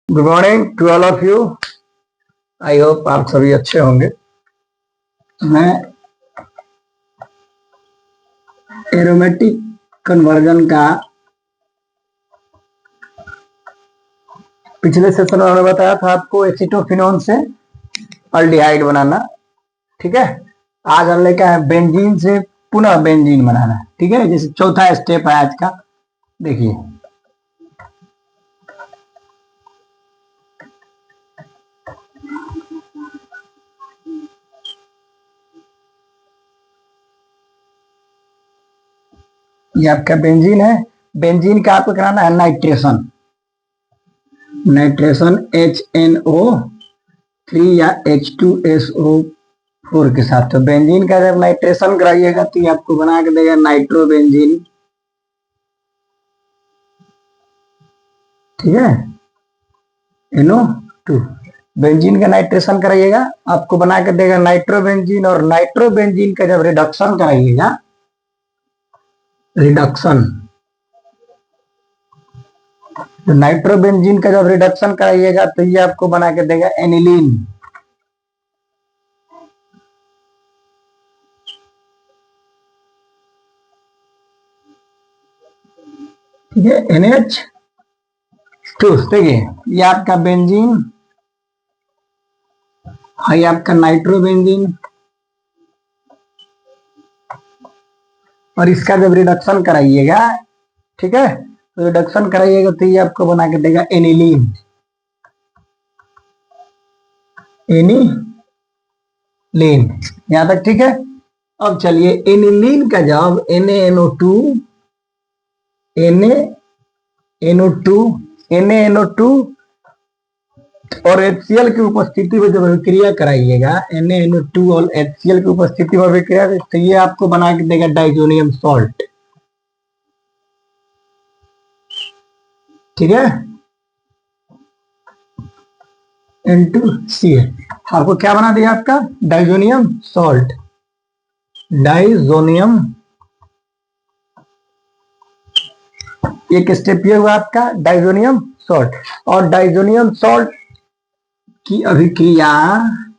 Good morning to all of you. I hope आप सभी अच्छे होंगे। मैं एरोमेटिक कन्वर्जन का पिछले सेशन में मैंने बताया था आपको एसीटोफिनोन से अल्डिहाइड बनाना। ठीक है, आज हम लेके आए बेंजीन से पुनः बेंजीन बनाना। ठीक है, जैसे चौथा स्टेप है आज का। देखिए, ये आपका बेंजीन है। बेंजीन का आपको कराना है नाइट्रेशन। नाइट्रेशन HNO3 या H2SO4 के साथ। तो बेंजीन का जब नाइट्रेशन कराइएगा तो ये आपको बना के देगा नाइट्रोबेंजीन। ठीक है, NO2। बेंजीन का नाइट्रेशन कराइएगा आपको बना के देगा नाइट्रोबेंजीन। और नाइट्रोबेंजीन का जब रिडक्शन कराइएगा, रिडक्शन, तो नाइट्रोबेंजीन का जब रिडक्शन कराइएगा तो ये आपको बना के देगा एनिलीन। ठीक है, NH2। देखिए, ये आपका बेंजीन है, ये आपका नाइट्रोबेंजीन। और इसका जब रिडक्शन कराइएगा, ठीक है, तो रिडक्शन कराइएगा तो ये आपको बना के देगा एनिलीन। एनिलीन यहां तक ठीक है। अब चलिए, एनिलीन का जब NaNO2 और HCl की उपस्थिति में जब अभिक्रिया कराइएगा, NaNO2 और HCl की उपस्थिति में अभिक्रिया, तो ये आपको बना के देगा डाइजोनियम सॉल्ट। ठीक है, N2Cl आपको क्या बना दिया? आपका डाइजोनियम सॉल्ट। डाइजोनियम, एक स्टेप ये हुआ आपका डाइजोनियम सॉल्ट। और डाइजोनियम सॉल्ट की अभिक्रिया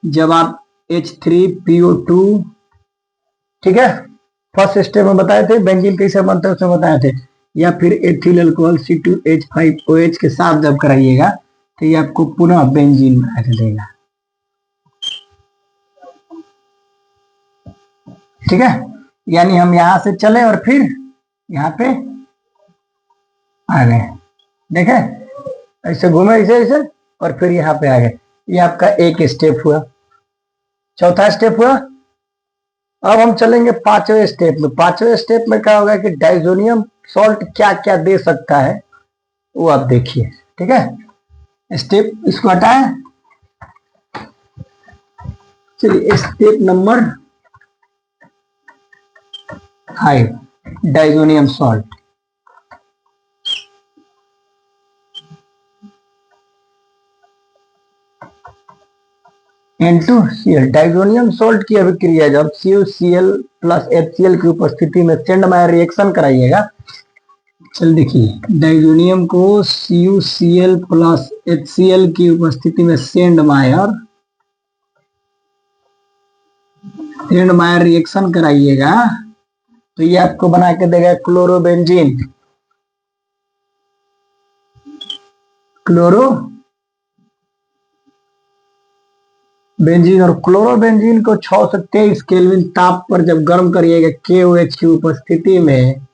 जब आप H3PO2, ठीक है, फर्स्ट स्टेप में बताए थे बेंजीन कैसे बनता है उसमें बताए थे, या फिर एथिल अल्कोहल C2H5OH के साथ जब कराइएगा तो ये आपको पुनः बेंजीन बना के देगा। ठीक है, यानी हम यहां से चले और फिर यहाँ पे आ गए। देखे, ऐसे घूमे ऐसे ऐसे और फिर यहाँ पे आ गए। ये आपका एक स्टेप हुआ, चौथा स्टेप हुआ। अब हम चलेंगे पांचवें स्टेप में। पांचवें स्टेप में क्या होगा कि डाइजोनियम सॉल्ट क्या क्या दे सकता है वो आप देखिए। ठीक है, स्टेप इसको हटाएं। चलिए, step number 5, diazonium salt. N2Cl, diazonium salt की अभिक्रिया जब CuCl प्लस HCl की उपस्थिति में सेंडमायर रिएक्शन कराइएगा। चल देखिए, डाइजोनियम को CuCl प्लस HCl की उपस्थिति में सेंडमायर रिएक्शन कराइएगा तो ये आपको बना के देगा क्लोरोबेंजीन। बेंजीन। और क्लोरोबेंजीन को 6 से 23 केल्विन ताप पर जब गर्म करिएगा KOH की उपस्थिति में,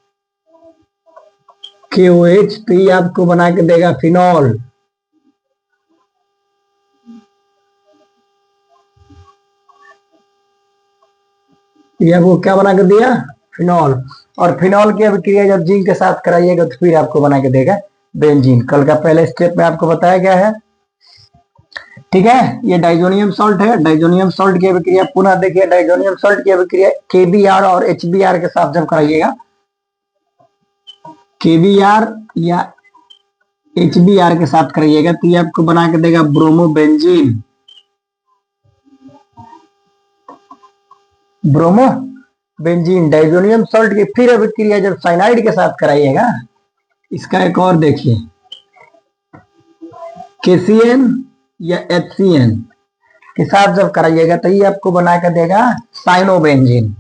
KOH, तो ये आपको बना के देगा फिनॉल। ये आपको क्या बना के दिया? फिनॉल। और फिनॉल की अभिक्रिया जब जिंक के साथ कराइएगा तो फिर आपको बना के देगा बेंजीन। कल का पहले स्टेप में आपको बताया गया है। ठीक है, ये डाइजोनियम सॉल्ट है। डाइजोनियम सॉल्ट की अभिक्रिया पुनः देखिए, डाइजोनियम सॉल्ट की अभिक्रिया KBr और HBr के साथ जब कराइएगा, KBr या HBr के साथ कराइएगा तो ये आपको बना के देगा ब्रोमोबेंजीन। ब्रोमोबेंजीन डाइजोनियम सॉल्ट की फिर अभिक्रिया जब साइनाइड के साथ कराइएगा, इसका एक और देखिए, KCN या HCN के साथ जब कराइएगा तो ये आपको बना कर देगा साइनोबेंजीन।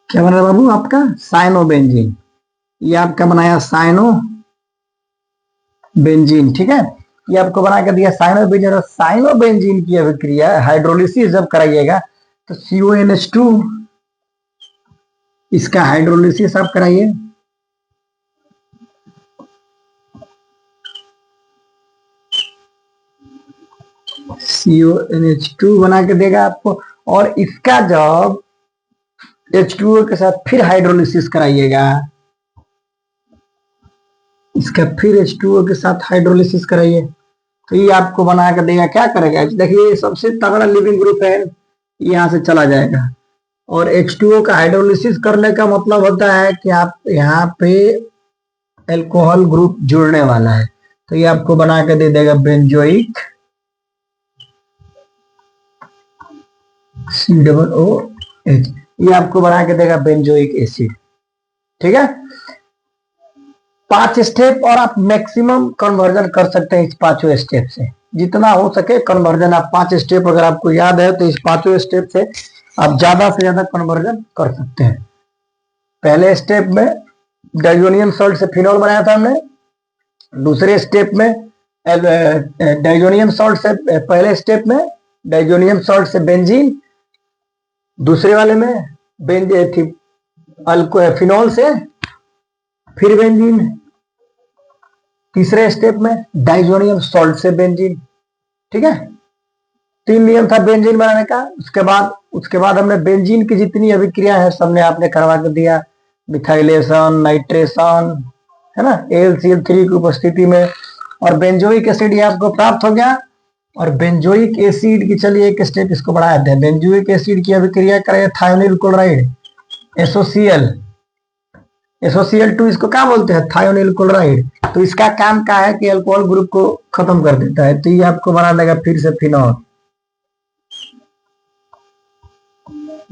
क्या बना बाबू आपका? साइनोबेंजीन। ये आपका बनाया साइनोबेंजीन, ठीक है। ये आपको बना कर दिया साइनोबेंजीन। और साइनोबेंजीन की अभिक्रिया हाइड्रोलिसिस जब कराइएगा तो CONH2, इसका हाइड्रोलिसिस आप कराइए। CONH2 बना के देगा आपको। और इसका जब H2O के साथ फिर हाइड्रोलिसिस कराइएगा, इसका फिर H2O के साथ हाइड्रोलिसिस कराइए तो ये आपको बना कर देगा। क्या करेगा? देखिए सबसे तगड़ा लिविंग ग्रुप है, यहां से चला जाएगा। और H2O का हाइड्रोलिसिस करने का मतलब होता है कि आप यहाँ पे एल्कोहल ग्रुप जुड़ने वाला है तो ये आपको बना के दे देगा बेंजोइक COOH। ये आपको बना के देगा बेंजोइक एसिड, ठीक है। 5 स्टेप और आप मैक्सिमम कन्वर्जन कर सकते हैं इस 5 स्टेप से। जितना हो सके कन्वर्जन आप 5 स्टेप अगर आपको याद है तो इस 5 स्टेप से आप ज्यादा से ज्यादा कन्वर्जन कर सकते हैं। पहले स्टेप में डाइजोनियम सॉल्ट से फिनॉल बनाया था हमने। दूसरे स्टेप में डाइजोनियम सॉल्ट से, पहले स्टेप में डाइजोनियम सॉल्ट से बेंजीन, दूसरे वाले में फिनॉल से फिर बेंजीन, तीसरे स्टेप में डाइजोनियम सॉल्ट से बेंजीन, ठीक है। 3 नियम था बेंजीन बनाने का। उसके बाद हमने बेंजीन की जितनी अभिक्रिया है सबने आपने करवा कर दिया। मिथाइलेशन, नाइट्रेशन, है ना, AlCl3 की उपस्थिति में। और बेंजोइक एसिड ये आपको प्राप्त हो गया। और बेंजोइक एसिड की चलिए एक स्टेप इसको बढ़ा देते हैं। बेंजोइक एसिड की अभिक्रिया करें थायोनिल क्लोराइड SOCl2, इसको क्या बोलते हैं? Thionyl chloride. तो इसका काम क्या है कि अल्कोहल ग्रुप को खत्म कर देता है तो ये आपको बना देगा फिर से फिनॉल।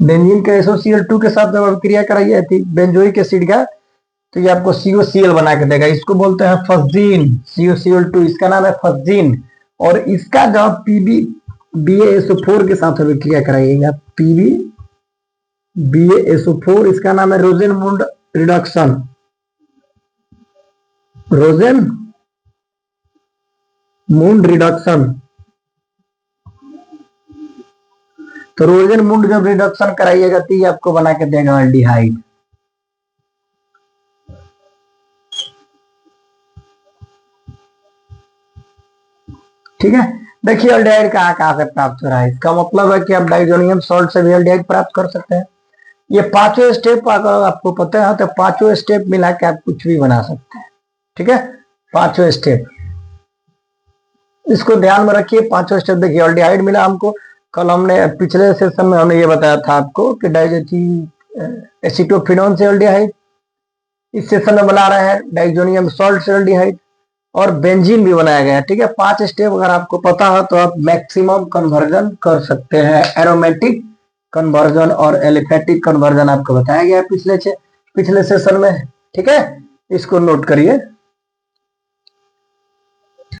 बेंजीन का SOCl2 के साथ जब अभिक्रिया कराई थी बेंजोइक एसिड का तो ये आपको COCl बना के देगा। इसको बोलते हैं फस्जीन। COCl2 इसका नाम है फस्जीन। और इसका जब PbBaSO4 के साथ अभिक्रिया कराइएगा, PbBaSO4, इसका नाम है रोजेनमुंड रिडक्शन। रोजेनमुंड रिडक्शन। तो रोजेनमुंड जब रिडक्शन कराइएगा तो ये आपको बना के देगा एल्डिहाइड। ठीक है। देखिए एल्डिहाइड कहाँ से प्राप्त हो रहा है। इसका मतलब है कि आप डाइजोनियम सॉल्ट से भी एल्डिहाइड प्राप्त कर सकते हैं। ये 5 स्टेप अगर आपको पता है तो 5 स्टेप मिला के आप कुछ भी बना सकते हैं, ठीक है। 5 स्टेप इसको ध्यान में रखिए। 5 स्टेप देखिए एल्डिहाइड मिला हमको। कल हमने पिछले सेशन में हमने ये बताया था आपको कि एसिटोफिनोन से एल्डिहाइड। इस सेशन में बना रहे हैं डाइजोनियम सॉल्ट से एल्डिहाइड और बेंजीन भी बनाया गया है, ठीक है। 5 स्टेप अगर आपको पता हो तो आप मैक्सिमम कन्वर्जन कर सकते हैं। एरोमेटिक कन्वर्जन और एलिफेटिक कन्वर्जन आपको बताया गया पिछले सेशन में, ठीक है। इसको नोट करिए।